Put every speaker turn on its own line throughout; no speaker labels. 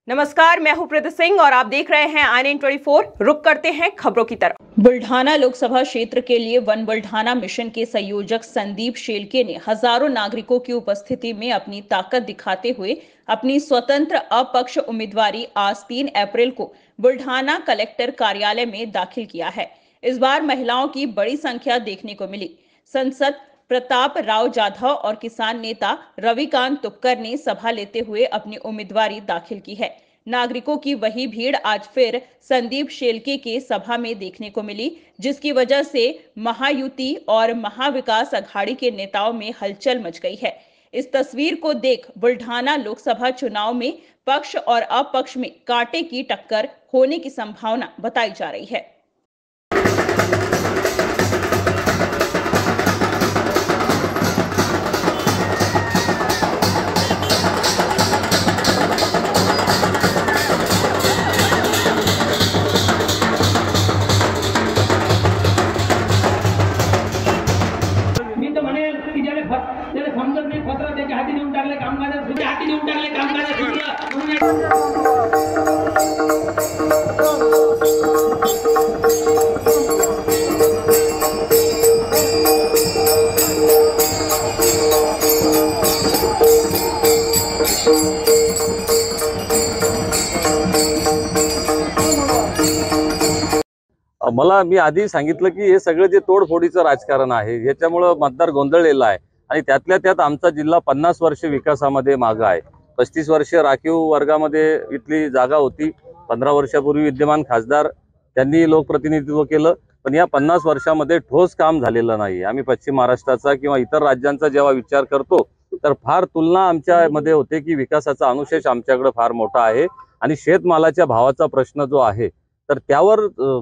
नमस्कार, मैं हूं प्रीति सिंह और आप देख रहे हैं INN 24। रुक करते हैं खबरों की तरफ। बुल्ढाना लोकसभा क्षेत्र के लिए वन बुल्ढाना मिशन के संयोजक संदीप शेलके ने हजारों नागरिकों की उपस्थिति में अपनी ताकत दिखाते हुए अपनी स्वतंत्र अपक्ष उम्मीदवारी आज 3 अप्रैल को बुल्ढाना कलेक्टर कार्यालय में दाखिल किया है। इस बार महिलाओं की बड़ी संख्या देखने को मिली। संसद प्रताप राव जाधव और किसान नेता रविकांत तुपकर ने सभा लेते हुए अपनी उम्मीदवारी दाखिल की है। नागरिकों की वही भीड़ आज फिर संदीप शेलके के सभा में देखने को मिली, जिसकी वजह से महायुति और महाविकास अघाड़ी के नेताओं में हलचल मच गई है। इस तस्वीर को देख बुल्ढाना लोकसभा चुनाव में पक्ष और अपक्ष में कांटे की टक्कर होने की संभावना बताई जा रही है।
समजत नाही पत्र त्याच्या हाती देऊन टाकले कामगार हाती देऊन टाकले
मला मी आधी सांगितलं की हे सगळं जे तोडफोडीचं राजकारण आहे याच्यामुळे मतदार गोंधळलेला आहे आणि त्यातल्या त्यात आमचा जिल्हा 50 वर्ष विकासामध्ये मागे आहे। 35 वर्ष राखीव वर्गामध्ये इथली जागा होती। 15 वर्षापूर्वी विद्यमान खासदार त्यांनी लोकप्रतिनिधित्व केलं, पण या 50 वर्षामध्ये ठोस काम झालेलं नाही। आम्ही पश्चिम महाराष्ट्राचा किंवा इतर राज्यांचा जेव्हा विचार करतो तर फार तुलना आमच्यामध्ये होते की विकासाचा अनुशेष आमच्याकडे फार मोठा आहे आणि शेतमालाच्या भावाचा प्रश्न जो आहे तर त्यावर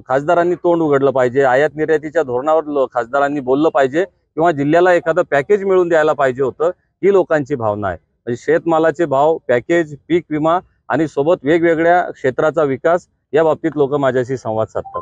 खासदारांनी तोंड उघडलं पाहिजे। आयात निर्यातीच्या धोरणावर खासदारांनी बोललं पाहिजे किंवा जिल्ह्याला एखादं पॅकेज मिळून द्यायला पाहिजे होतं, ही लोकांची भावना आहे। म्हणजे शेतमालाचे भाव, पॅकेज, पीक विमा आणि सोबत वेगवेगळ्या क्षेत्राचा विकास या बाबतीत लोक माझ्याशी संवाद साधतात।